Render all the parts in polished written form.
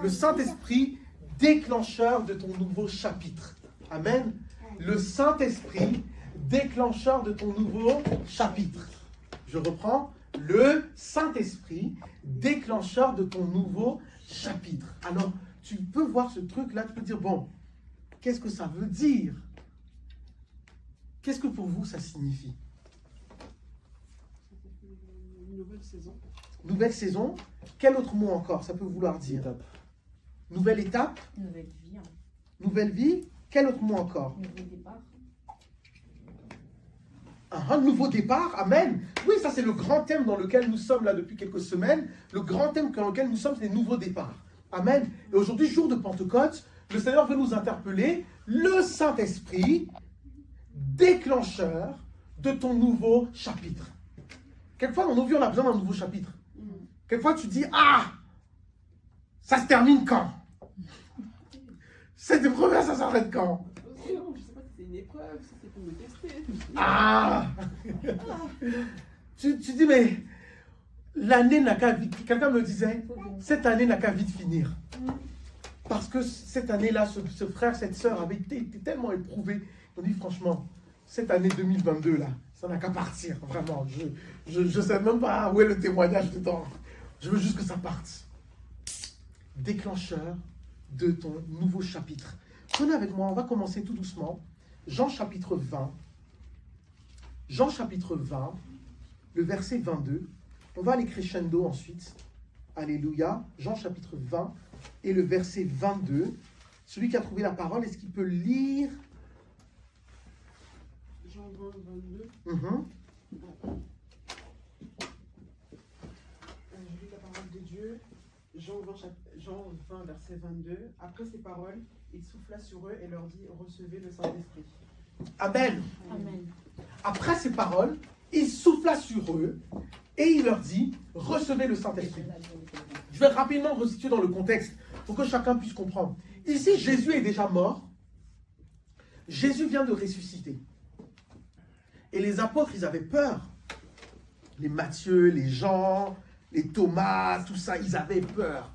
Le Saint-Esprit déclencheur de ton nouveau chapitre. Amen. Le Saint-Esprit déclencheur de ton nouveau chapitre. Je reprends. Le Saint-Esprit déclencheur de ton nouveau chapitre. Alors, tu peux voir ce truc-là, tu peux dire, bon, qu'est-ce que ça veut dire? Qu'est-ce que pour vous ça signifie? Une nouvelle saison. Nouvelle saison. Quel autre mot encore ça peut vouloir dire? Étape. Nouvelle étape. Nouvelle vie, hein. Nouvelle vie. Quel autre mot encore? Nouveau départ. Un nouveau départ. Amen. Oui, ça c'est le grand thème dans lequel nous sommes là depuis quelques semaines. Le grand thème dans lequel nous sommes, c'est les nouveaux départs. Amen. Et aujourd'hui, jour de Pentecôte, le Seigneur veut nous interpeller. Le Saint-Esprit, déclencheur de ton nouveau chapitre. Quelquefois, dans nos vies, on a besoin d'un nouveau chapitre. Quelquefois, tu dis, ah, ça se termine quand? Cette épreuve, ça s'arrête quand? Je ne sais pas si c'est une épreuve, si c'est pour me tester. Ah. tu dis, mais l'année n'a qu'à vite. Quelqu'un me disait, cette année n'a qu'à vite finir. Parce que cette année-là, ce frère, cette sœur avait été tellement éprouvé. On dit, franchement, cette année 2022, là, ça n'a qu'à partir, vraiment. Je ne sais même pas où est le témoignage dedans. Je veux juste que ça parte. Déclencheur de ton nouveau chapitre. Prenez avec moi, on va commencer tout doucement. Jean chapitre 20. Jean chapitre 20, le verset 22. On va aller crescendo ensuite. Alléluia. Jean chapitre 20 et le verset 22. Celui qui a trouvé la parole, est-ce qu'il peut lire? Jean 20, 22. Je lis la parole de Dieu. Jean 20, verset 22. Après ces paroles, il souffla sur eux et leur dit, recevez le Saint-Esprit. Amen. Amen. Après ces paroles, il souffla sur eux et il leur dit, recevez le Saint-Esprit. Je vais rapidement resituer dans le contexte pour que chacun puisse comprendre. Ici, Jésus est déjà mort. Jésus vient de ressusciter. Et les apôtres, ils avaient peur. Les Matthieu, les Jean, les Thomas, tout ça, ils avaient peur.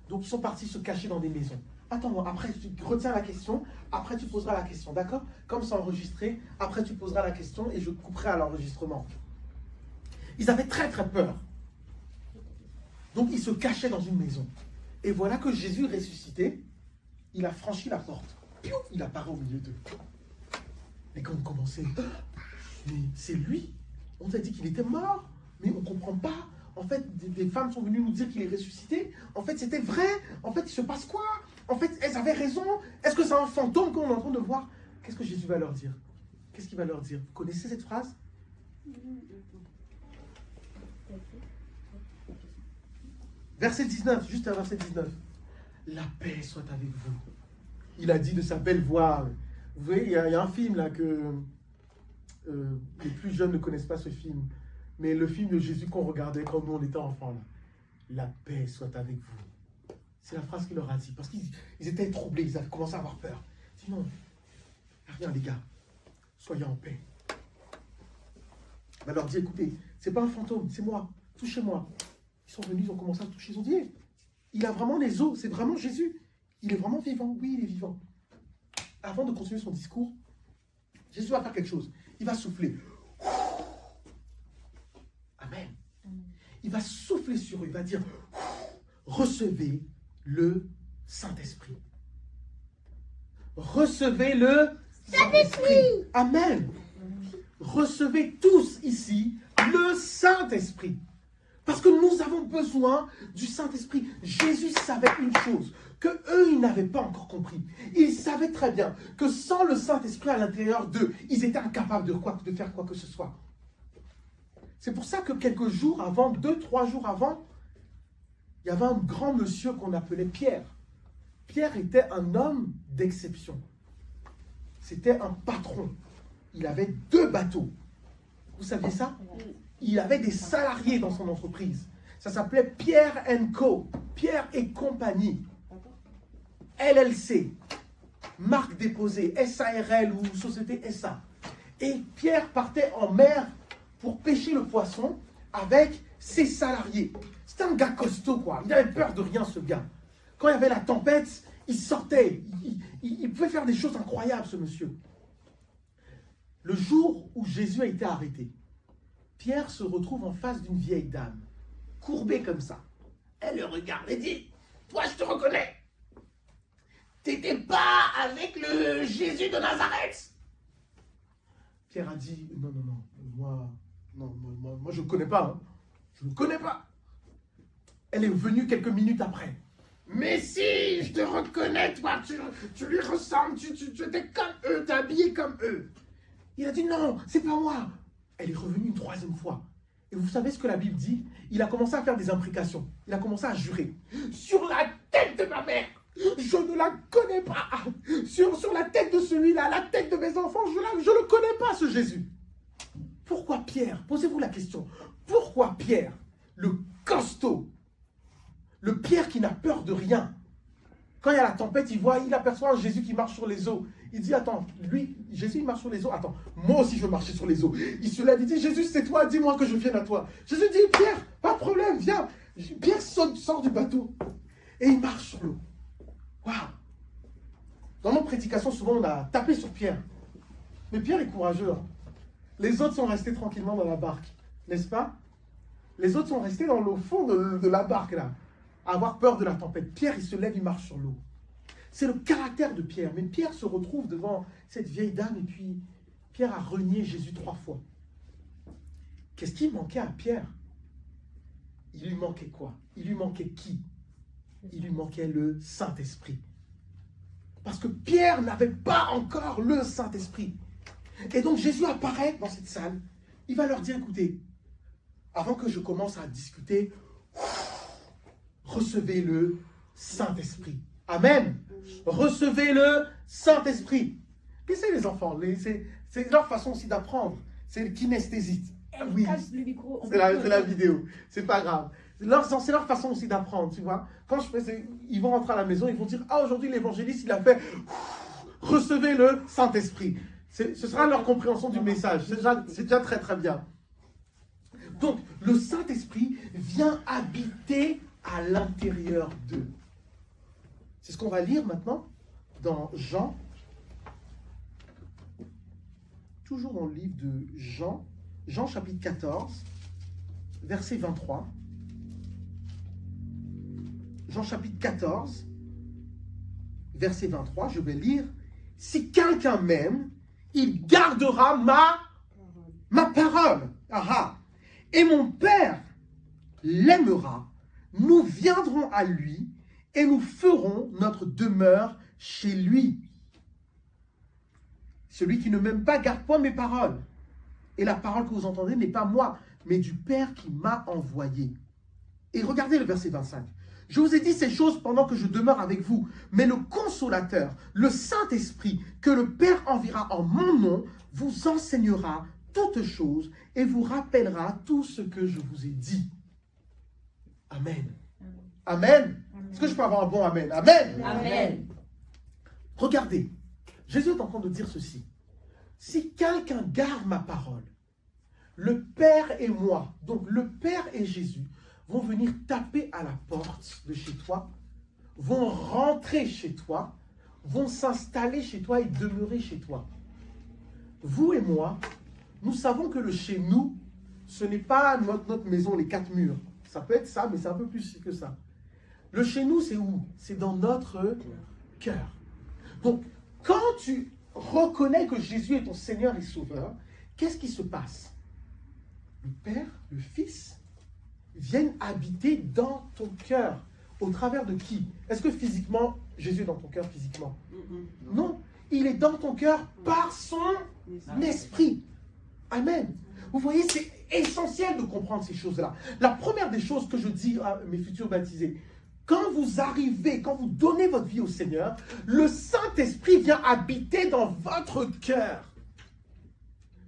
Donc, ils sont partis se cacher dans des maisons. Attends, après, tu retiens la question. Après, tu poseras la question, d'accord? Comme c'est enregistré, après, tu poseras la question et je couperai à l'enregistrement. Ils avaient très, très peur. Donc, ils se cachaient dans une maison. Et voilà que Jésus ressuscité, il a franchi la porte. Piou, il apparaît au milieu d'eux. Et quand on commençait, mais c'est lui. On t'a dit qu'il était mort, mais on ne comprend pas. En fait, des femmes sont venues nous dire qu'il est ressuscité. En fait, c'était vrai. En fait, il se passe quoi? En fait, elles avaient raison. Est-ce que c'est un fantôme qu'on est en train de voir? Qu'est-ce que Jésus va leur dire? Qu'est-ce qu'il va leur dire? Vous connaissez cette phrase? Verset 19, juste à verset 19. La paix soit avec vous. Il a dit de sa belle voix. Vous voyez, il y a un film là que les plus jeunes ne connaissent pas ce film. Mais le film de Jésus qu'on regardait quand nous on était enfants là. La paix soit avec vous. C'est la phrase qu'il leur a dit. Parce qu'ils étaient troublés, ils avaient commencé à avoir peur. Il dit non, rien les gars, soyez en paix. Il va leur dire, écoutez, c'est pas un fantôme, c'est moi, touchez-moi. Ils sont venus, ils ont commencé à toucher, ils ont dit, il a vraiment les os, c'est vraiment Jésus. Il est vraiment vivant, oui, il est vivant. Avant de continuer son discours, Jésus va faire quelque chose. Il va souffler. Amen. Il va souffler sur eux, il va dire, recevez le Saint-Esprit. Recevez le Saint-Esprit. Amen. Recevez tous ici le Saint-Esprit. Parce que nous avons besoin du Saint-Esprit. Jésus savait une chose, que eux, ils n'avaient pas encore compris. Ils savaient très bien que sans le Saint-Esprit à l'intérieur d'eux, ils étaient incapables de faire quoi que ce soit. C'est pour ça que quelques jours avant, 2-3 jours avant, il y avait un grand monsieur qu'on appelait Pierre. Pierre était un homme d'exception. C'était un patron. Il avait 2 bateaux. Vous saviez ça? Il avait des salariés dans son entreprise. Ça s'appelait Pierre & Co. Pierre et compagnie. LLC. Marque déposée. SARL ou Société SA. Et Pierre partait en mer pour pêcher le poisson avec ses salariés. C'était un gars costaud, quoi. Il avait peur de rien, ce gars. Quand il y avait la tempête, il sortait. Il pouvait faire des choses incroyables, ce monsieur. Le jour où Jésus a été arrêté, Pierre se retrouve en face d'une vieille dame, courbée comme ça. Elle le regarde et dit, « Toi, je te reconnais. T'étais pas avec le Jésus de Nazareth. » Pierre a dit, « Non, moi je ne le connais pas. Hein. Je ne le connais pas. » Elle est venue quelques minutes après. « Mais si, je te reconnais, toi, tu lui ressembles, tu étais comme eux, t'es habillé comme eux. » Il a dit, « Non, c'est pas moi. » Elle est revenue une troisième fois. Et vous savez ce que la Bible dit? Il a commencé à faire des imprécations. Il a commencé à jurer. Sur la tête de ma mère, je ne la connais pas. Sur la tête de celui-là, la tête de mes enfants, je ne le connais pas, ce Jésus. Pourquoi Pierre? Posez-vous la question. Pourquoi Pierre, le costaud, le Pierre qui n'a peur de rien, quand il y a la tempête, il aperçoit Jésus qui marche sur les eaux. Il dit, attends, lui, Jésus, il marche sur les eaux. Attends, moi aussi, je veux marcher sur les eaux. Il se lève, il dit, Jésus, c'est toi, dis-moi que je vienne à toi. Jésus dit, Pierre, pas de problème, viens. Pierre sort du bateau et il marche sur l'eau. Waouh! Dans nos prédications, souvent, on a tapé sur Pierre. Mais Pierre est courageux. Hein. Les autres sont restés tranquillement dans la barque, n'est-ce pas? Les autres sont restés dans le fond de la barque, là, à avoir peur de la tempête. Pierre, il se lève, il marche sur l'eau. C'est le caractère de Pierre. Mais Pierre se retrouve devant cette vieille dame et puis Pierre a renié Jésus 3 fois. Qu'est-ce qui manquait à Pierre? Il lui manquait quoi? Il lui manquait qui? Il lui manquait le Saint-Esprit. Parce que Pierre n'avait pas encore le Saint-Esprit. Et donc Jésus apparaît dans cette salle. Il va leur dire, écoutez, avant que je commence à discuter, recevez le Saint-Esprit. Amen. Recevez le Saint-Esprit. Laissez les enfants, c'est leur façon aussi d'apprendre. C'est le kinesthésique. Oui, c'est la vidéo. C'est pas grave. C'est leur façon aussi d'apprendre, tu vois. Quand je fais, ils vont rentrer à la maison, ils vont dire, ah, aujourd'hui l'évangéliste, il a fait, recevez le Saint-Esprit. Ce sera leur compréhension du message. C'est déjà très très bien. Donc, le Saint-Esprit vient habiter à l'intérieur d'eux. C'est ce qu'on va lire maintenant dans Jean, toujours dans le livre de Jean, Jean chapitre 14, verset 23. Jean chapitre 14, verset 23, je vais lire. « Si quelqu'un m'aime, il gardera ma parole. Aha. Et mon Père l'aimera. Nous viendrons à lui et nous ferons notre demeure chez lui. Celui qui ne m'aime pas garde point mes paroles. Et la parole que vous entendez n'est pas moi, mais du Père qui m'a envoyé. » Et regardez le verset 25. « Je vous ai dit ces choses pendant que je demeure avec vous, mais le Consolateur, le Saint-Esprit, que le Père enverra en mon nom, vous enseignera toutes choses et vous rappellera tout ce que je vous ai dit. » Amen. Amen. Est-ce que je peux avoir un bon amen? Amen. Amen. Regardez, Jésus est en train de dire ceci. Si quelqu'un garde ma parole, le Père et moi, donc le Père et Jésus, vont venir taper à la porte de chez toi, vont rentrer chez toi, vont s'installer chez toi et demeurer chez toi. Vous et moi, nous savons que le chez nous, ce n'est pas notre maison, les 4 murs. Ça peut être ça, mais c'est un peu plus que ça. Le chez nous, c'est où? C'est dans notre cœur. Donc, quand tu reconnais que Jésus est ton Seigneur et Sauveur, qu'est-ce qui se passe? Le Père, le Fils, viennent habiter dans ton cœur. Au travers de qui? Est-ce que physiquement, Jésus est dans ton cœur physiquement? Non, il est dans ton cœur par son esprit. Amen. Vous voyez, c'est essentiel de comprendre ces choses-là. La première des choses que je dis à mes futurs baptisés, quand vous arrivez, quand vous donnez votre vie au Seigneur, le Saint-Esprit vient habiter dans votre cœur.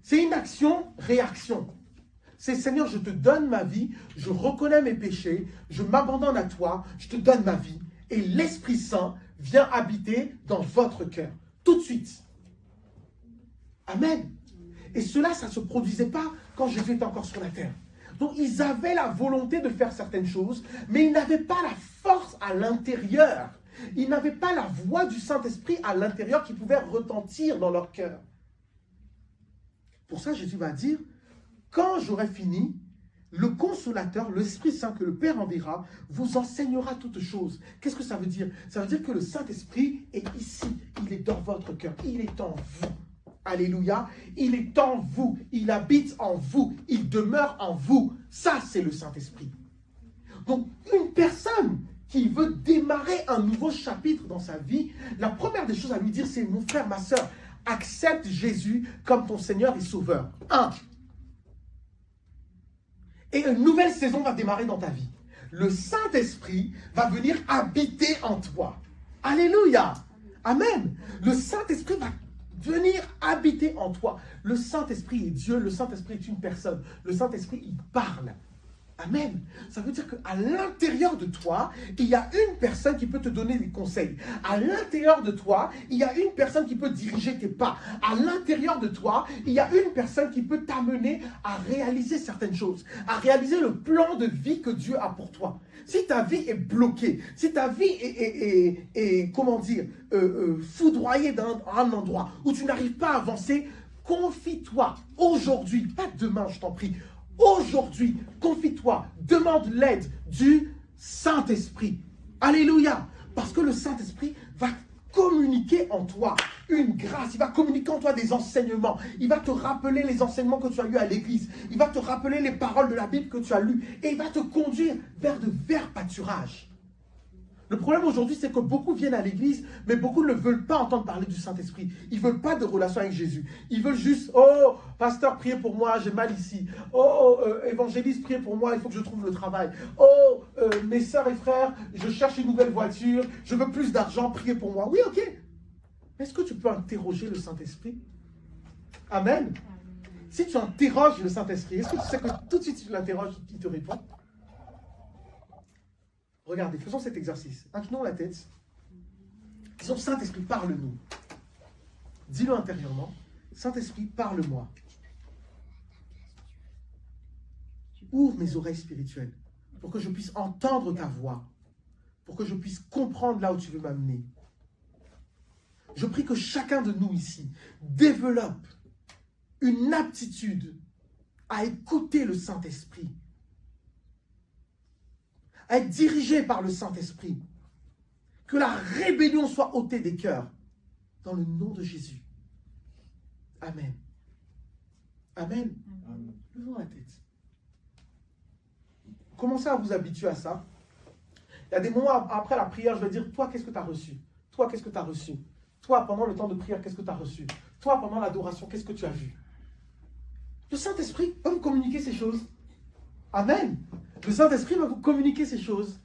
C'est une action-réaction. C'est Seigneur, je te donne ma vie, je reconnais mes péchés, je m'abandonne à toi, je te donne ma vie. Et l'Esprit Saint vient habiter dans votre cœur. Tout de suite. Amen. Et cela, ça ne se produisait pas quand Jésus était encore sur la terre. Donc, ils avaient la volonté de faire certaines choses, mais ils n'avaient pas la force à l'intérieur. Ils n'avaient pas la voix du Saint-Esprit à l'intérieur qui pouvait retentir dans leur cœur. Pour ça, Jésus va dire, quand j'aurai fini, le consolateur, l'Esprit Saint que le Père enverra, vous enseignera toutes choses. Qu'est-ce que ça veut dire? Ça veut dire que le Saint-Esprit est ici. Il est dans votre cœur. Il est en vous. Alléluia. Il est en vous. Il habite en vous. Il demeure en vous. Ça, c'est le Saint-Esprit. Donc, une personne qui veut démarrer un nouveau chapitre dans sa vie, la première des choses à lui dire, c'est, mon frère, ma soeur, accepte Jésus comme ton Seigneur et Sauveur. 1. Et une nouvelle saison va démarrer dans ta vie. Le Saint-Esprit va venir habiter en toi. Alléluia. Amen. Le Saint-Esprit va venir habiter en toi. Le Saint-Esprit est Dieu. Le Saint-Esprit est une personne. Le Saint-Esprit, il parle. Amen. Ça veut dire qu'à l'intérieur de toi, il y a une personne qui peut te donner des conseils. À l'intérieur de toi, il y a une personne qui peut diriger tes pas. À l'intérieur de toi, il y a une personne qui peut t'amener à réaliser certaines choses, à réaliser le plan de vie que Dieu a pour toi. Si ta vie est bloquée, si ta vie est comment dire, foudroyée dans un endroit où tu n'arrives pas à avancer, confie-toi aujourd'hui, pas demain, je t'en prie. Aujourd'hui, confie-toi, demande l'aide du Saint-Esprit. Alléluia. Parce que le Saint-Esprit va communiquer en toi une grâce. Il va communiquer en toi des enseignements. Il va te rappeler les enseignements que tu as eus à l'église. Il va te rappeler les paroles de la Bible que tu as lues. Et il va te conduire vers de verts pâturages. Le problème aujourd'hui, c'est que beaucoup viennent à l'église, mais beaucoup ne veulent pas entendre parler du Saint-Esprit. Ils ne veulent pas de relation avec Jésus. Ils veulent juste, oh, pasteur, priez pour moi, j'ai mal ici. Oh, évangéliste, priez pour moi, il faut que je trouve le travail. Oh, mes sœurs et frères, je cherche une nouvelle voiture, je veux plus d'argent, priez pour moi. Oui, ok. Est-ce que tu peux interroger le Saint-Esprit? Amen. Si tu interroges le Saint-Esprit, est-ce que tu sais que tout de suite, si tu l'interroges, il te répond? Regardez, faisons cet exercice. Inclinons la tête. Disons, Saint-Esprit, parle-nous. Dis-le intérieurement. Saint-Esprit, parle-moi. Ouvre mes oreilles spirituelles pour que je puisse entendre ta voix, pour que je puisse comprendre là où tu veux m'amener. Je prie que chacun de nous ici développe une aptitude à écouter le Saint-Esprit, à être dirigé par le Saint-Esprit. Que la rébellion soit ôtée des cœurs. Dans le nom de Jésus. Amen. Amen. Levons la tête. Commencez à vous habituer à ça. Il y a des moments après la prière, je vais dire, toi, qu'est-ce que tu as reçu? Toi, qu'est-ce que tu as reçu? Toi, pendant le temps de prière, qu'est-ce que tu as reçu? Toi, pendant l'adoration, qu'est-ce que tu as vu? Le Saint-Esprit va vous communiquer ces choses. Amen. Le Saint-Esprit va vous communiquer ces choses.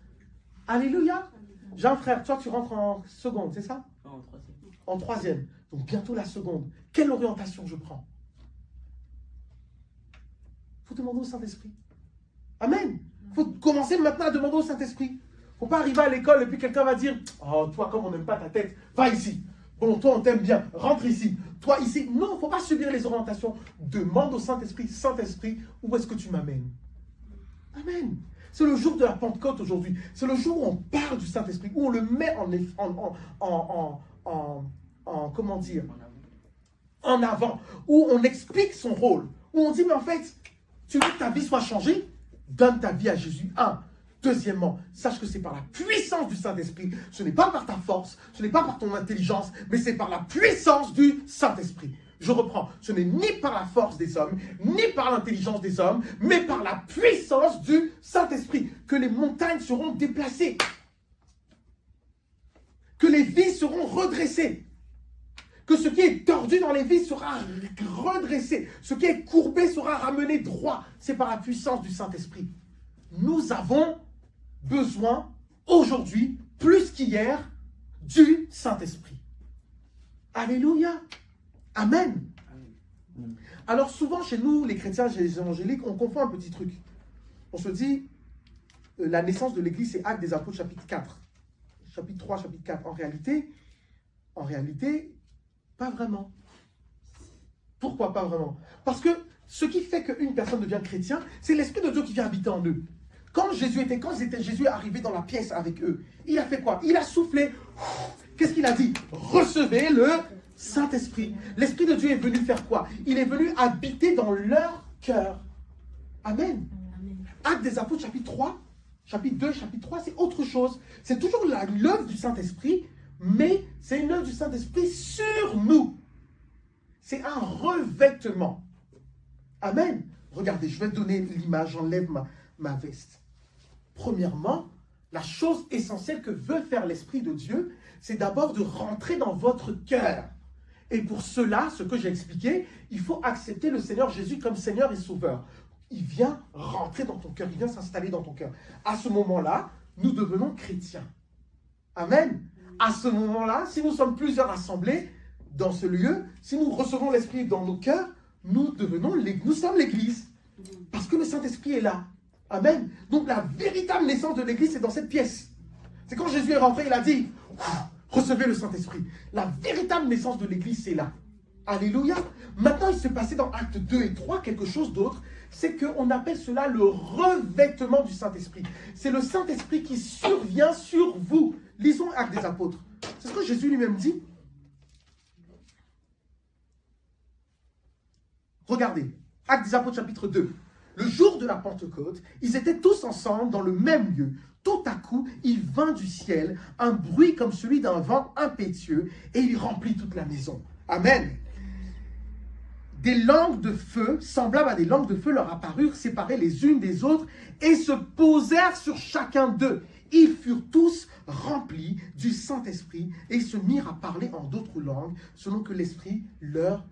Alléluia. Jean frère, toi tu rentres en seconde, c'est ça? Non, en troisième. En troisième. Donc bientôt la seconde. Quelle orientation je prends? Il faut demander au Saint-Esprit. Amen. Il faut commencer maintenant à demander au Saint-Esprit. Il ne faut pas arriver à l'école et puis quelqu'un va dire, oh toi comme on n'aime pas ta tête, va ici. Bon, toi on t'aime bien, rentre ici. Toi ici. Non, il ne faut pas subir les orientations. Demande au Saint-Esprit, Saint-Esprit, où est-ce que tu m'amènes? Amen. C'est le jour de la Pentecôte aujourd'hui. C'est le jour où on parle du Saint-Esprit, où on le met comment dire, en avant, où on explique son rôle, où on dit, mais en fait, tu veux que ta vie soit changée? Donne ta vie à Jésus. 1. Deuxièmement, sache que c'est par la puissance du Saint-Esprit. Ce n'est pas par ta force, ce n'est pas par ton intelligence, mais c'est par la puissance du Saint-Esprit. Je reprends, ce n'est ni par la force des hommes, ni par l'intelligence des hommes, mais par la puissance du Saint-Esprit, que les montagnes seront déplacées, que les vies seront redressées, que ce qui est tordu dans les vies sera redressé, ce qui est courbé sera ramené droit. C'est par la puissance du Saint-Esprit. Nous avons besoin aujourd'hui, plus qu'hier, du Saint-Esprit. Alléluia. Amen. Alors souvent chez nous, les chrétiens, chez les évangéliques, on confond un petit truc. On se dit, la naissance de l'Église, c'est Actes des Apôtres, chapitre 4. Chapitre 3, chapitre 4. En réalité, pas vraiment. Pourquoi pas vraiment? Parce que ce qui fait qu'une personne devient chrétien, c'est l'Esprit de Dieu qui vient habiter en eux. Quand Jésus est arrivé dans la pièce avec eux, il a fait quoi? Il a soufflé. Qu'est-ce qu'il a dit? Recevez le Saint-Esprit. L'Esprit de Dieu est venu faire quoi? Il est venu habiter dans leur cœur. Amen. Actes des Apôtres, chapitre 3, chapitre 2, chapitre 3, c'est autre chose. C'est toujours l'œuvre du Saint-Esprit, mais c'est une œuvre du Saint-Esprit sur nous. C'est un revêtement. Amen. Regardez, je vais donner l'image, j'enlève ma veste. Premièrement, la chose essentielle que veut faire l'Esprit de Dieu, c'est d'abord de rentrer dans votre cœur. Et pour cela, ce que j'ai expliqué, il faut accepter le Seigneur Jésus comme Seigneur et Sauveur. Il vient rentrer dans ton cœur, il vient s'installer dans ton cœur. À ce moment-là, nous devenons chrétiens. Amen. À ce moment-là, si nous sommes plusieurs assemblés dans ce lieu, si nous recevons l'Esprit dans nos cœurs, nous sommes l'Église. Parce que le Saint-Esprit est là. Amen. Donc la véritable naissance de l'Église, c'est dans cette pièce. C'est quand Jésus est rentré, il a dit, recevez le Saint-Esprit. La véritable naissance de l'Église, c'est là. Alléluia. Maintenant, il s'est passé dans Actes 2 et 3 quelque chose d'autre. C'est qu'on appelle cela le revêtement du Saint-Esprit. C'est le Saint-Esprit qui survient sur vous. Lisons Actes des Apôtres. C'est ce que Jésus lui-même dit. Regardez, Actes des Apôtres chapitre 2. Le jour de la Pentecôte, ils étaient tous ensemble dans le même lieu. Tout à coup, il vint du ciel un bruit comme celui d'un vent impétueux et il remplit toute la maison. Amen. Des langues de feu, semblables à des langues de feu, leur apparurent, séparées les unes des autres, et se posèrent sur chacun d'eux. Ils furent tous remplis du Saint-Esprit, et ils se mirent à parler en d'autres langues, selon que l'Esprit leur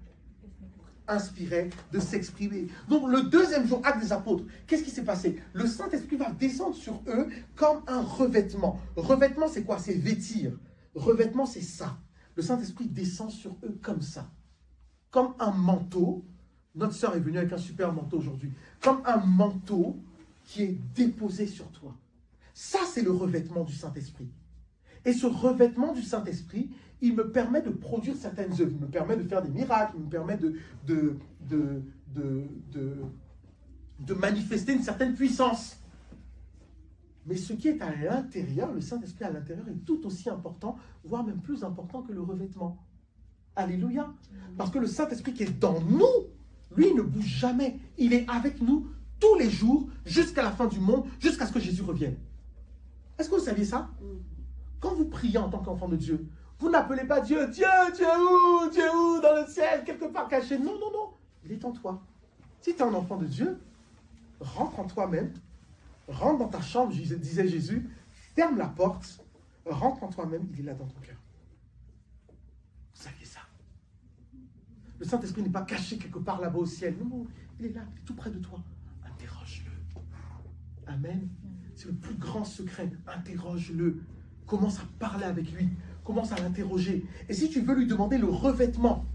inspirait de s'exprimer. Donc le deuxième jour, Actes des Apôtres, qu'est-ce qui s'est passé? Le Saint-Esprit va descendre sur eux comme un revêtement. Revêtement, c'est quoi? C'est vêtir. Revêtement, c'est ça. Le Saint-Esprit descend sur eux comme ça. Comme un manteau, notre sœur est venue avec un super manteau aujourd'hui, comme un manteau qui est déposé sur toi. Ça, c'est le revêtement du Saint-Esprit. Et ce revêtement du Saint-Esprit, il me permet de produire certaines œuvres, il me permet de faire des miracles, il me permet de manifester une certaine puissance. Mais ce qui est à l'intérieur, le Saint-Esprit à l'intérieur, est tout aussi important, voire même plus important que le revêtement. Alléluia. Parce que le Saint-Esprit qui est dans nous, lui, il ne bouge jamais. Il est avec nous tous les jours, jusqu'à la fin du monde, jusqu'à ce que Jésus revienne. Est-ce que vous saviez ça? Quand vous priez en tant qu'enfant de Dieu, vous n'appelez pas Dieu, Dieu est où, dans le ciel, quelque part caché. Non, non, non. Il est en toi. Si tu es un enfant de Dieu, rentre en toi-même, rentre dans ta chambre, disait Jésus, ferme la porte, rentre en toi-même, il est là dans ton cœur. Vous saviez ça? Le Saint-Esprit n'est pas caché quelque part là-bas au ciel. Non, non, il est là, il est tout près de toi. Interroge-le. Amen. C'est le plus grand secret. Interroge-le. Commence à parler avec lui. Commence à l'interroger. Et si tu veux lui demander le revêtement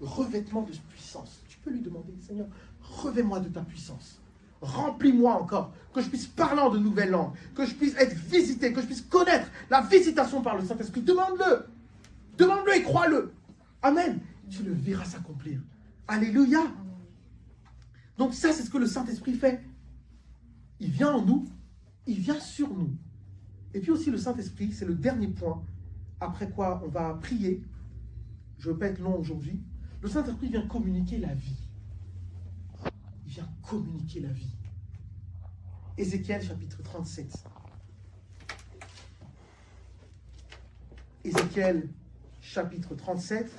de puissance, tu peux lui demander, Seigneur, revêt-moi de ta puissance. Remplis-moi encore, que je puisse parler en de nouvelles langues, que je puisse être visité, que je puisse connaître la visitation par le Saint-Esprit. Demande-le. Demande-le et crois-le. Amen. Tu le verras s'accomplir. Alléluia. Donc ça, c'est ce que le Saint-Esprit fait. Il vient en nous, il vient sur nous. Et puis aussi le Saint-Esprit, c'est le dernier point, après quoi on va prier. Je ne veux pas être long aujourd'hui. Le Saint-Esprit vient communiquer la vie. Il vient communiquer la vie. Ézéchiel chapitre 37. Ézéchiel chapitre 37.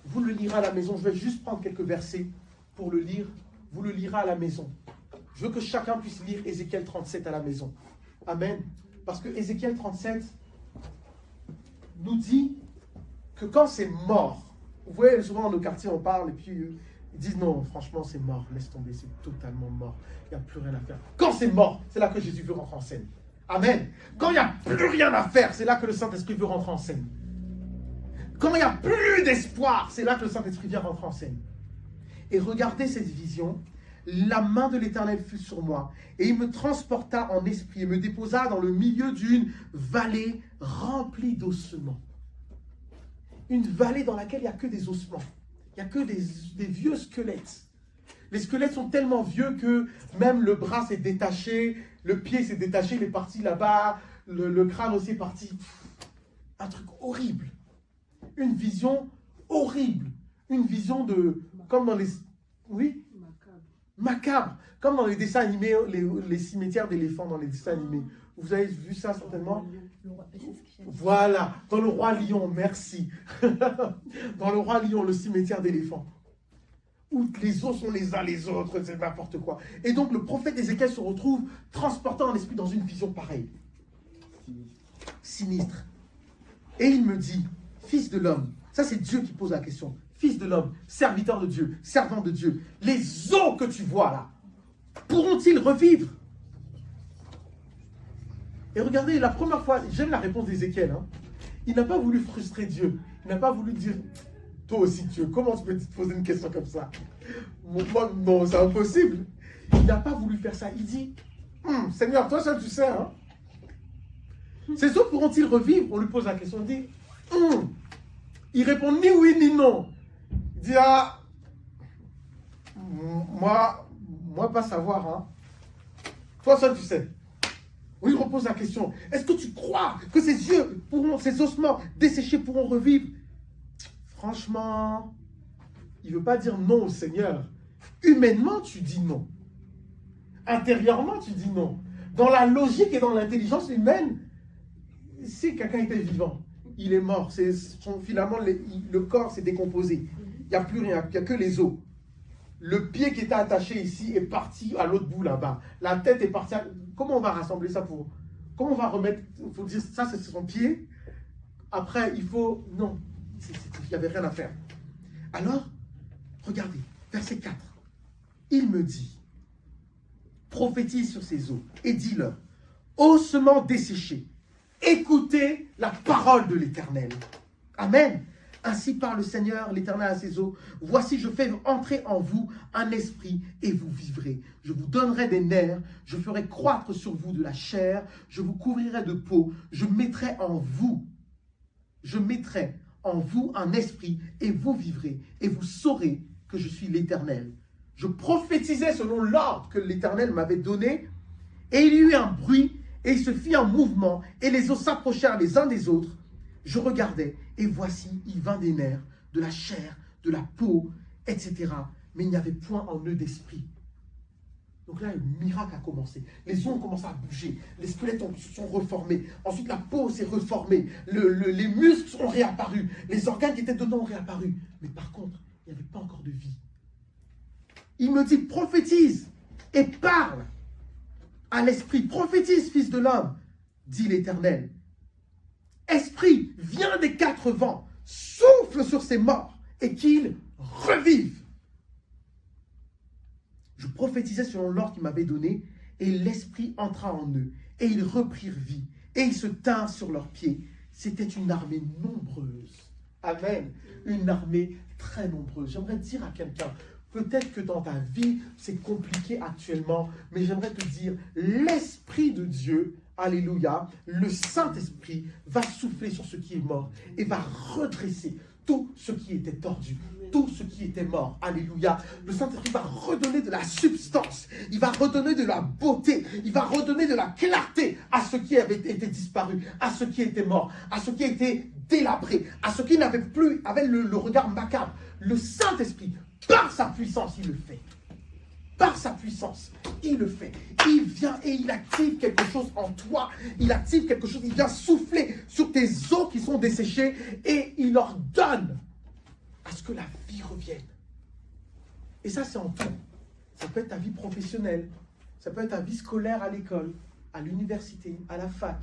Vous le lirez à la maison. Je vais juste prendre quelques versets pour le lire. Vous le lirez à la maison. Je veux que chacun puisse lire Ézéchiel 37 à la maison. Amen. Parce que Ézéchiel 37 nous dit que quand c'est mort, vous voyez, souvent dans nos quartiers, on parle et puis ils disent non, franchement, c'est mort, laisse tomber, c'est totalement mort. Il n'y a plus rien à faire. Quand c'est mort, c'est là que Jésus veut rentrer en scène. Amen. Quand il n'y a plus rien à faire, c'est là que le Saint-Esprit veut rentrer en scène. Quand il n'y a plus d'espoir, c'est là que le Saint-Esprit vient rentrer en scène. Et regardez cette vision. La main de l'Éternel fut sur moi, et il me transporta en esprit, et me déposa dans le milieu d'une vallée remplie d'ossements. Une vallée dans laquelle il n'y a que des ossements. Il n'y a que des vieux squelettes. Les squelettes sont tellement vieux que même le bras s'est détaché, le pied s'est détaché, il est parti là-bas, le crâne aussi est parti. Un truc horrible. Une vision horrible. Une vision de... Comme dans les... Oui? Macabre. Comme dans les dessins animés, les cimetières d'éléphants dans les dessins animés. Vous avez vu ça certainement? Voilà, dans le Roi Lion, merci. Dans le Roi Lion, le cimetière d'éléphants. Où les os sont les uns les autres, c'est n'importe quoi. Et donc le prophète Ézéchiel se retrouve transporté en esprit dans une vision pareille. Sinistre. Et il me dit, fils de l'homme, ça c'est Dieu qui pose la question. Fils de l'homme, serviteur de Dieu, servant de Dieu, les os que tu vois là, pourront-ils revivre? Et regardez, la première fois, j'aime la réponse d'Ézéchiel. Hein. Il n'a pas voulu frustrer Dieu. Il n'a pas voulu dire, toi aussi Dieu, comment tu peux te poser une question comme ça? Moi, non, c'est impossible. Il n'a pas voulu faire ça. Il dit, Seigneur, toi seul tu sais. Hein. Ces os pourront-ils revivre? On lui pose la question, il dit, il répond ni oui ni non. Il dit, moi pas savoir. Hein. Toi seul tu sais. On lui repose la question, est-ce que tu crois que ces ossements desséchés pourront revivre? Franchement, il ne veut pas dire non au Seigneur. Humainement, tu dis non. Intérieurement, tu dis non. Dans la logique et dans l'intelligence humaine, si quelqu'un était vivant, il est mort. Finalement, le corps s'est décomposé. Il n'y a plus rien, il n'y a que les os. Le pied qui était attaché ici est parti à l'autre bout là-bas. La tête est partie. Comment on va rassembler ça pour... Comment on va remettre... Il faut dire ça, c'est son pied. Après, il faut... Non, il n'y avait rien à faire. Alors, regardez, verset 4. Il me dit, prophétise sur ces eaux et dis-leur, ossements desséchés, écoutez la parole de l'Éternel. Amen. Ainsi parle le Seigneur, l'Éternel à ses eaux. Voici, je fais entrer en vous un esprit et vous vivrez. Je vous donnerai des nerfs, je ferai croître sur vous de la chair, je vous couvrirai de peau, je mettrai en vous un esprit et vous vivrez et vous saurez que je suis l'Éternel. Je prophétisais selon l'ordre que l'Éternel m'avait donné et il y eut un bruit et il se fit un mouvement et les os s'approchèrent les uns des autres. Je regardais, et voici, il vint des nerfs, de la chair, de la peau, etc. Mais il n'y avait point en eux d'esprit. Donc là, le miracle a commencé. Les os ont commencé à bouger, les squelettes se sont reformés, ensuite la peau s'est reformée, les muscles sont réapparus, les organes qui étaient dedans ont réapparu. Mais par contre, il n'y avait pas encore de vie. Il me dit, prophétise et parle à l'esprit. Prophétise, fils de l'homme, dit l'Éternel. Esprit, viens des quatre vents, souffle sur ces morts et qu'ils revivent. Je prophétisais selon l'ordre qu'il m'avait donné et l'esprit entra en eux et ils reprirent vie et ils se tinrent sur leurs pieds. C'était une armée nombreuse. Amen. Une armée très nombreuse. J'aimerais dire à quelqu'un, peut-être que dans ta vie, c'est compliqué actuellement, mais j'aimerais te dire, l'Esprit de Dieu, alléluia, le Saint-Esprit va souffler sur ce qui est mort et va redresser tout ce qui était tordu, tout ce qui était mort. Alléluia. Le Saint-Esprit va redonner de la substance, il va redonner de la beauté, il va redonner de la clarté à ce qui avait été disparu, à ce qui était mort, à ce qui était délabré, à ce qui n'avait plus, avait le regard macabre. Le Saint-Esprit, par sa puissance, il le fait. Par sa puissance, il le fait. Il vient et il active quelque chose en toi. Il active quelque chose, il vient souffler sur tes os qui sont desséchés et il leur donne à ce que la vie revienne. Et ça, c'est en tout. Ça peut être ta vie professionnelle, ça peut être ta vie scolaire à l'école, à l'université, à la fac,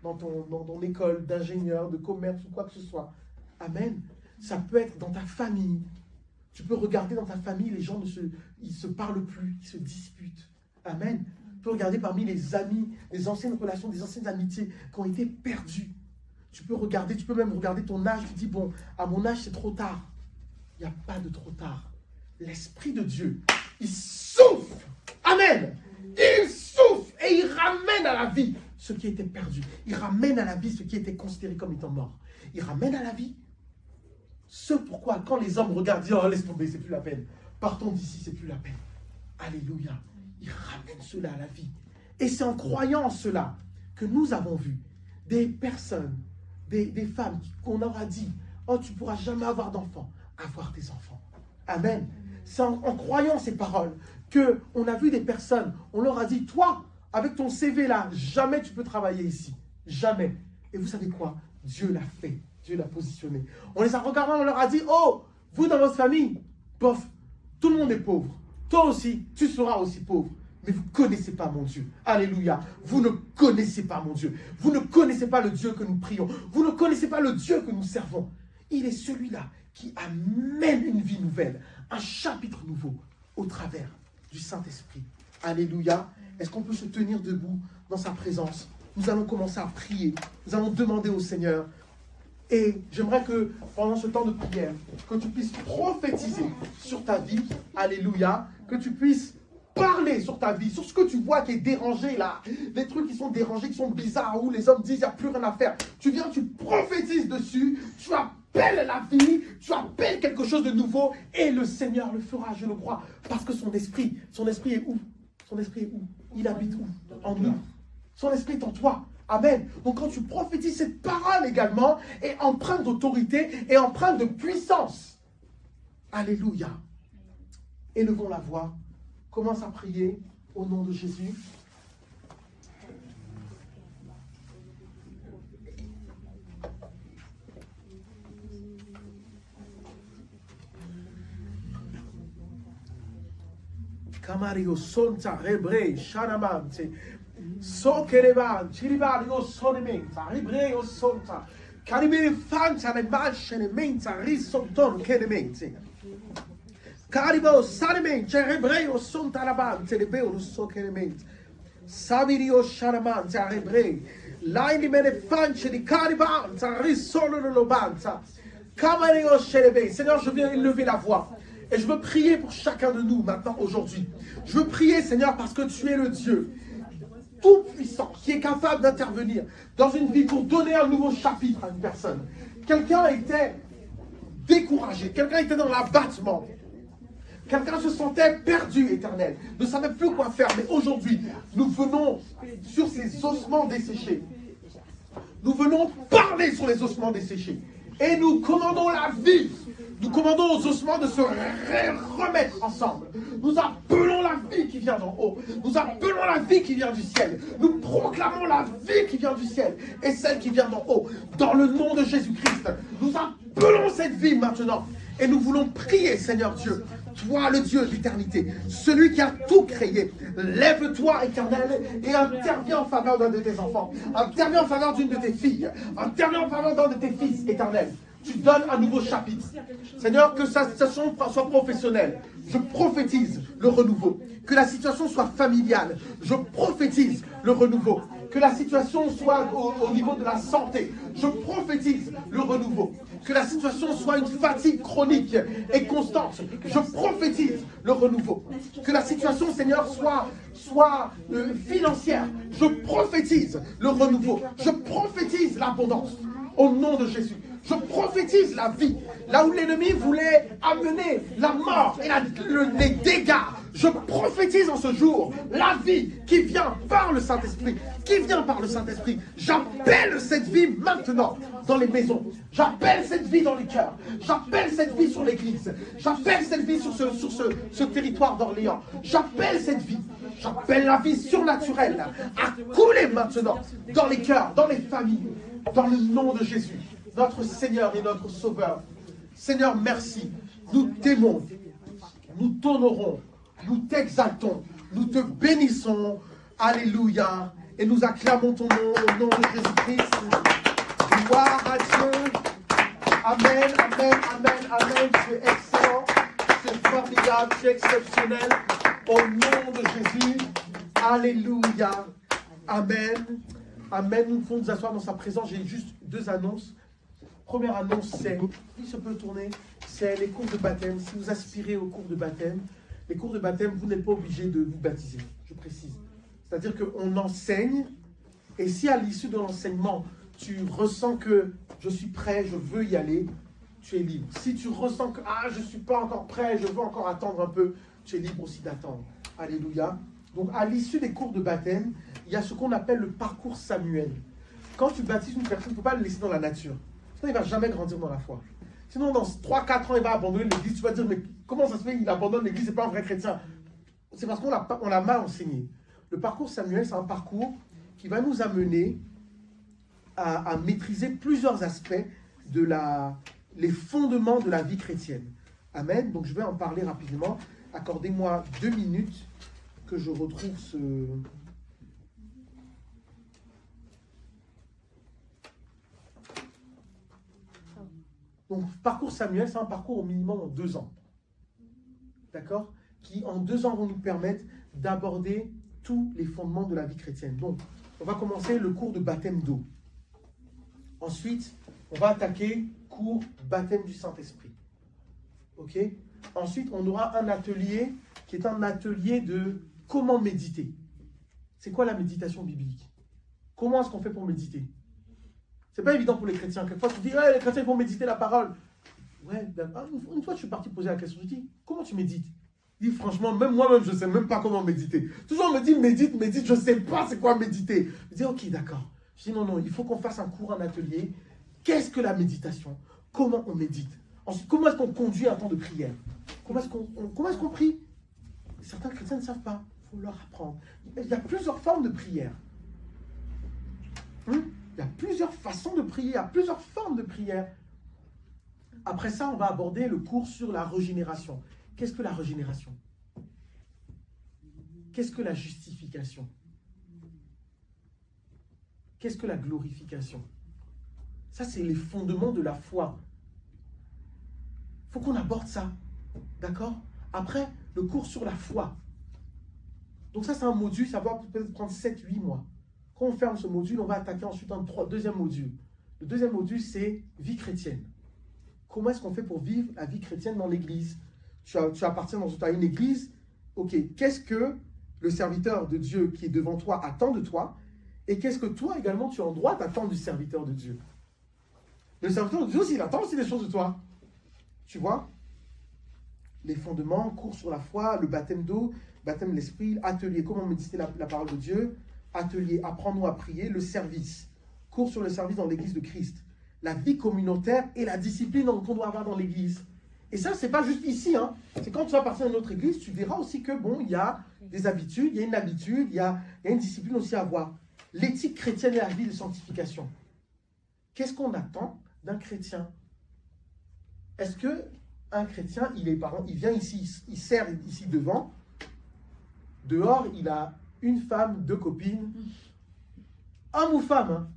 dans ton école d'ingénieur, de commerce ou quoi que ce soit. Amen. Ça peut être dans ta famille. Tu peux regarder dans ta famille, les gens ils se parlent plus, ils se disputent. Amen. Tu peux regarder parmi les amis, les anciennes relations, des anciennes amitiés qui ont été perdues. Tu peux même regarder ton âge, tu dis, bon, à mon âge, c'est trop tard. Il n'y a pas de trop tard. L'Esprit de Dieu, il souffle. Amen. Il souffle et il ramène à la vie ce qui était perdu. Il ramène à la vie ce qui était considéré comme étant mort. Il ramène à la vie ce pourquoi, quand les hommes regardent, disent, oh, laisse tomber, c'est plus la peine. Partons d'ici, c'est plus la peine. Alléluia. Il ramène cela à la vie. Et c'est en croyant en cela que nous avons vu des personnes, des femmes qu'on leur a dit, oh, tu ne pourras jamais avoir d'enfants, avoir des enfants. Amen. C'est en croyant ces paroles qu'on a vu des personnes, on leur a dit, toi, avec ton CV là, jamais tu peux travailler ici. Jamais. Et vous savez quoi? Dieu l'a fait. Dieu l'a positionné. On les a regardés, on leur a dit, oh, vous dans votre famille, bof, tout le monde est pauvre. Toi aussi, tu seras aussi pauvre. Mais vous ne connaissez pas mon Dieu. Alléluia. Vous ne connaissez pas mon Dieu. Vous ne connaissez pas le Dieu que nous prions. Vous ne connaissez pas le Dieu que nous servons. Il est celui-là qui amène une vie nouvelle, un chapitre nouveau au travers du Saint-Esprit. Alléluia. Est-ce qu'on peut se tenir debout dans sa présence? Nous allons commencer à prier. Nous allons demander au Seigneur. Et j'aimerais que pendant ce temps de prière, que tu puisses prophétiser sur ta vie. Alléluia. Que tu puisses parler sur ta vie, sur ce que tu vois qui est dérangé là, les trucs qui sont dérangés, qui sont bizarres, où les hommes disent il n'y a plus rien à faire. Tu viens, tu prophétises dessus, tu appelles la vie, tu appelles quelque chose de nouveau et le Seigneur le fera, je le crois, parce que son esprit est où? Son esprit est où? Il habite où? En nous. Son esprit est en toi. Amen. Donc quand tu prophétises, cette parole également est empreinte d'autorité et empreinte de puissance. Alléluia. Élevons la voix. Commence à prier au nom de Jésus. Kamario sonta rebre shanamante sokereban chiribario sonementa rebreo sonta caribere fanta ne manchene menta risonton kenemente. Caribo sanemente rebreo sontarabante lebeo sokeremente. Sabirio sharamante rebre laini mene fance di caribanta risolo lobanta. Kamario shelebe. Seigneur, je viens élever la voix. Et je veux prier pour chacun de nous maintenant, aujourd'hui. Je veux prier, Seigneur, parce que tu es le Dieu tout-puissant, qui est capable d'intervenir dans une vie pour donner un nouveau chapitre à une personne. Quelqu'un était découragé, quelqu'un était dans l'abattement. Quelqu'un se sentait perdu, Éternel, ne savait plus quoi faire. Mais aujourd'hui, nous venons sur ces ossements desséchés. Nous venons parler sur les ossements desséchés. Et nous commandons la vie. Nous commandons aux ossements de se remettre ensemble. Nous appelons la vie qui vient d'en haut. Nous appelons la vie qui vient du ciel. Nous proclamons la vie qui vient du ciel et celle qui vient d'en haut. Dans le nom de Jésus-Christ, nous appelons cette vie maintenant. Et nous voulons prier, Seigneur Dieu, toi le Dieu d'éternité, celui qui a tout créé. Lève-toi, Éternel, et interviens en faveur d'un de tes enfants. Interviens en faveur d'une de tes filles. Interviens en faveur d'un de tes fils, Éternel. Tu donnes un nouveau chapitre. Seigneur, que sa situation soit professionnelle. Je prophétise le renouveau. Que la situation soit familiale. Je prophétise le renouveau. Que la situation soit au niveau de la santé. Je prophétise le renouveau. Que la situation soit une fatigue chronique et constante. Je prophétise le renouveau. Que la situation, Seigneur, soit financière. Je prophétise le renouveau. Je prophétise l'abondance. Au nom de Jésus. Je prophétise la vie. Là où l'ennemi voulait amener la mort et les dégâts, je prophétise en ce jour la vie qui vient par le Saint-Esprit. Qui vient par le Saint-Esprit. J'appelle cette vie maintenant dans les maisons. J'appelle cette vie dans les cœurs. J'appelle cette vie sur l'église. J'appelle cette vie sur ce territoire d'Orléans. J'appelle cette vie. J'appelle la vie surnaturelle à couler maintenant dans les cœurs, dans les familles, dans le nom de Jésus. Notre Seigneur et notre Sauveur. Seigneur, merci. Nous t'aimons. Nous t'honorons. Nous t'exaltons. Nous te bénissons. Alléluia. Et nous acclamons ton nom au nom de Jésus-Christ. Gloire à Dieu. Amen, amen, amen, amen. Tu es excellent. Tu es formidable. Tu es exceptionnel. Au nom de Jésus. Alléluia. Amen. Amen. Nous pouvons nous asseoir dans sa présence. J'ai juste 2 annonces. Première annonce, c'est, il se peut tourner, c'est les cours de baptême. Si vous aspirez aux cours de baptême, les cours de baptême, vous n'êtes pas obligé de vous baptiser, je précise. C'est-à-dire qu'on enseigne Et si à l'issue de l'enseignement, tu ressens que je suis prêt, je veux y aller, tu es libre. Si tu ressens que je ne suis pas encore prêt, je veux encore attendre un peu, tu es libre aussi d'attendre. Alléluia. Donc à l'issue des cours de baptême, il y a ce qu'on appelle le parcours Samuel. Quand tu baptises une personne, il ne faut pas le laisser dans la nature. Sinon, il ne va jamais grandir dans la foi. Sinon, dans 3-4 ans, il va abandonner l'église. Tu vas dire, mais comment ça se fait qu'il abandonne l'église, c'est pas un vrai chrétien? C'est parce qu'on l'a mal enseigné. Le parcours Samuel, c'est un parcours qui va nous amener à maîtriser plusieurs aspects les fondements de la vie chrétienne. Amen. Donc je vais en parler rapidement. Accordez-moi 2 minutes que je retrouve ce... Donc, parcours Samuel, c'est un parcours au minimum en 2 ans. D'accord? Qui, en 2 ans, vont nous permettre d'aborder tous les fondements de la vie chrétienne. Donc, on va commencer le cours de baptême d'eau. Ensuite, on va attaquer cours baptême du Saint-Esprit. Ok? Ensuite, on aura un atelier qui est un atelier de comment méditer. C'est quoi la méditation biblique? Comment est-ce qu'on fait pour méditer? C'est pas évident pour les chrétiens. Quelquefois, tu dis, ouais, les chrétiens, ils vont méditer la parole. Ouais, une fois, je suis parti poser la question. Je dis, comment tu médites? Je dis, franchement, même moi-même, je ne sais même pas comment méditer. Toujours, on me dit, médite, je ne sais pas c'est quoi méditer. Je dis, ok, d'accord. Je dis, non, il faut qu'on fasse un cours, un atelier. Qu'est-ce que la méditation? Comment on médite? Ensuite, comment est-ce qu'on conduit un temps de prière? Comment est-ce qu'on prie? Certains chrétiens ne savent pas. Il faut leur apprendre. Il y a plusieurs formes de prière. Il y a plusieurs façons de prier, il y a plusieurs formes de prière. Après ça, on va aborder le cours sur la régénération. Qu'est-ce que la régénération? Qu'est-ce que la justification? Qu'est-ce que la glorification? Ça, c'est les fondements de la foi. Il faut qu'on aborde ça. D'accord? Après, le cours sur la foi. Donc ça, c'est un module, ça va peut-être prendre 7-8 mois. Quand on ferme ce module, on va attaquer ensuite un deuxième module. Le deuxième module, c'est vie chrétienne. Comment est-ce qu'on fait pour vivre la vie chrétienne dans l'église? Tu appartiens à une église. Ok, qu'est-ce que le serviteur de Dieu qui est devant toi attend de toi? Et qu'est-ce que toi également tu as en droit d'attendre du serviteur de Dieu? Le serviteur de Dieu aussi, il attend aussi des choses de toi. Tu vois? Les fondements, cours sur la foi, le baptême d'eau, baptême de l'esprit, atelier, comment méditer la parole de Dieu. Atelier, apprends-nous à prier, le service, cours sur le service dans l'église de Christ, la vie communautaire et la discipline qu'on doit avoir dans l'église. Et ça, c'est pas juste ici, hein. C'est quand tu vas partir à une autre église, tu verras aussi que, bon, il y a des habitudes, il y a une habitude, il y a une discipline aussi à avoir. L'éthique chrétienne et la vie de sanctification. Qu'est-ce qu'on attend d'un chrétien? Est-ce que un chrétien, il vient ici, il sert ici devant, dehors, il a une femme, 2 copines, homme ou femme, hein.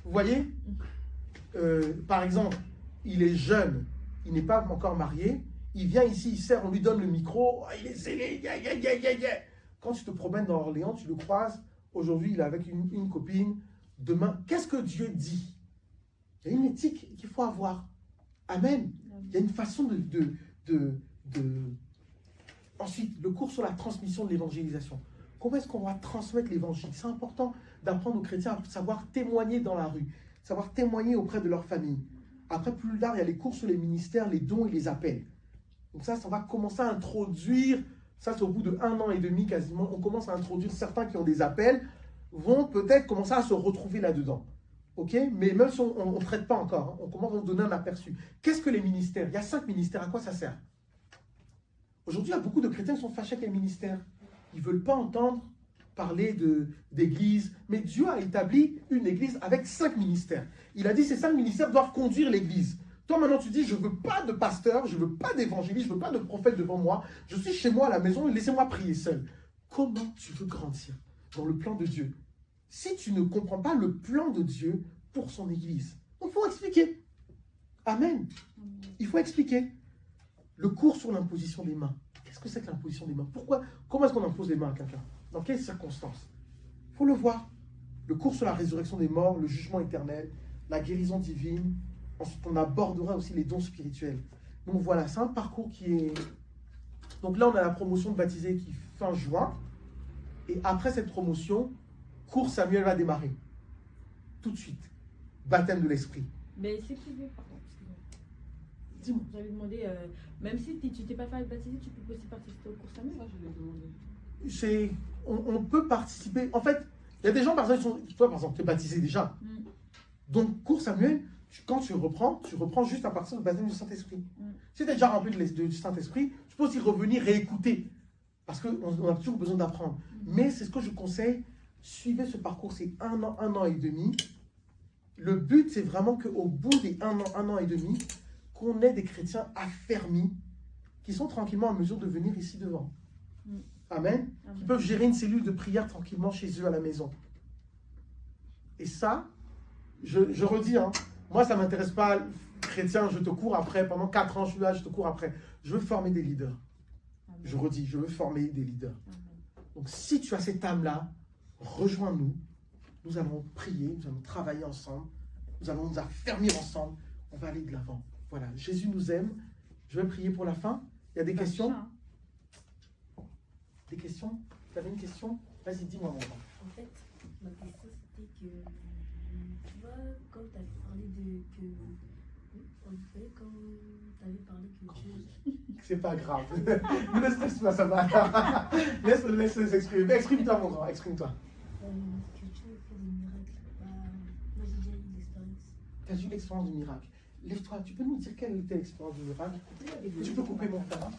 Vous voyez? Par exemple, il est jeune, il n'est pas encore marié, il vient ici, il sert, on lui donne le micro, il est zélé, Quand tu te promènes dans Orléans, tu le croises, aujourd'hui il est avec une copine, demain, qu'est-ce que Dieu dit? Il y a une éthique qu'il faut avoir. Amen. Il y a une façon Ensuite, le cours sur la transmission de l'évangélisation. Comment est-ce qu'on va transmettre l'évangile? C'est important d'apprendre aux chrétiens à savoir témoigner dans la rue, savoir témoigner auprès de leur famille. Après, plus tard, il y a les cours sur les ministères, les dons et les appels. Donc ça va commencer à introduire, ça c'est au bout de 1 an et demi quasiment, on commence à introduire certains qui ont des appels, vont peut-être commencer à se retrouver là-dedans. Ok? Mais même si on ne traite pas encore, hein, on commence à nous donner un aperçu. Qu'est-ce que les ministères? Il y a 5 ministères, à quoi ça sert? Aujourd'hui, il y a beaucoup de chrétiens qui sont fâchés avec les ministères. Ils ne veulent pas entendre parler d'église. Mais Dieu a établi une église avec 5 ministères. Il a dit ces 5 ministères doivent conduire l'église. Toi, maintenant, tu dis, je ne veux pas de pasteur, je ne veux pas d'évangéliste, je ne veux pas de prophète devant moi. Je suis chez moi à la maison, laissez-moi prier seul. Comment tu veux grandir dans le plan de Dieu si tu ne comprends pas le plan de Dieu pour son église? Il faut expliquer. Amen. Il faut expliquer. Le cours sur l'imposition des mains. Qu'est-ce que c'est que l'imposition des mains? Pourquoi? Comment est-ce qu'on impose les mains à quelqu'un? Dans quelles circonstances? Il faut le voir. Le cours sur la résurrection des morts, le jugement éternel, la guérison divine. Ensuite, on abordera aussi les dons spirituels. Donc voilà, c'est un parcours qui est... Donc là, on a la promotion de baptisé qui est fin juin. Et après cette promotion, cours Samuel va démarrer. Tout de suite. Baptême de l'esprit. Mais c'est privé, pardon. Excuse-moi. Dis-moi. J'avais demandé, même si tu t'es pas fait baptiser, tu peux aussi participer au cours Samuel. Ça, je l'ai demandé. On peut participer. En fait, il y a des gens, par exemple, toi, par exemple, tu es baptisé déjà. Mm. Donc, cours Samuel, quand tu reprends juste à partir du baptême du Saint-Esprit. Mm. Si tu es déjà rempli du Saint-Esprit, tu peux aussi revenir réécouter. Parce qu'on a toujours besoin d'apprendre. Mais c'est ce que je conseille. Suivez ce parcours, c'est 1 an et demi. Le but, c'est vraiment qu'au bout des 1 an et demi, qu'on ait des chrétiens affermis qui sont tranquillement en mesure de venir ici devant. Mm. Amen. Qui peuvent gérer une cellule de prière tranquillement chez eux à la maison. Et ça, je redis, hein, moi, ça ne m'intéresse pas, chrétien, je te cours après. Pendant 4 ans, je suis là, je te cours après. Je veux former des leaders. Amen. Je redis, je veux former des leaders. Amen. Donc, si tu as cette âme-là, rejoins-nous. Nous allons prier, nous allons travailler ensemble. Nous allons nous affermir ensemble. On va aller de l'avant. Voilà, Jésus nous aime. Je vais prier pour la fin. Il y a des questions? Des questions? Tu avais une question? Vas-y, dis-moi, mon enfant. En fait, ma question c'était que, tu vois, quand tu avais parlé de que, en fait, quand tu avais parlé que Dieu, C'est pas grave. Ne laisse pas, ça va. Laisse s'exprimer. Exprime-toi, mon grand, exprime-toi. que Dieu fait des miracles, bah, moi j'ai déjà eu l'expérience. Tu as eu l'expérience du miracle. Lève-toi, tu peux nous dire quelle était l'expérience du miracle? Tu peux couper mon frère.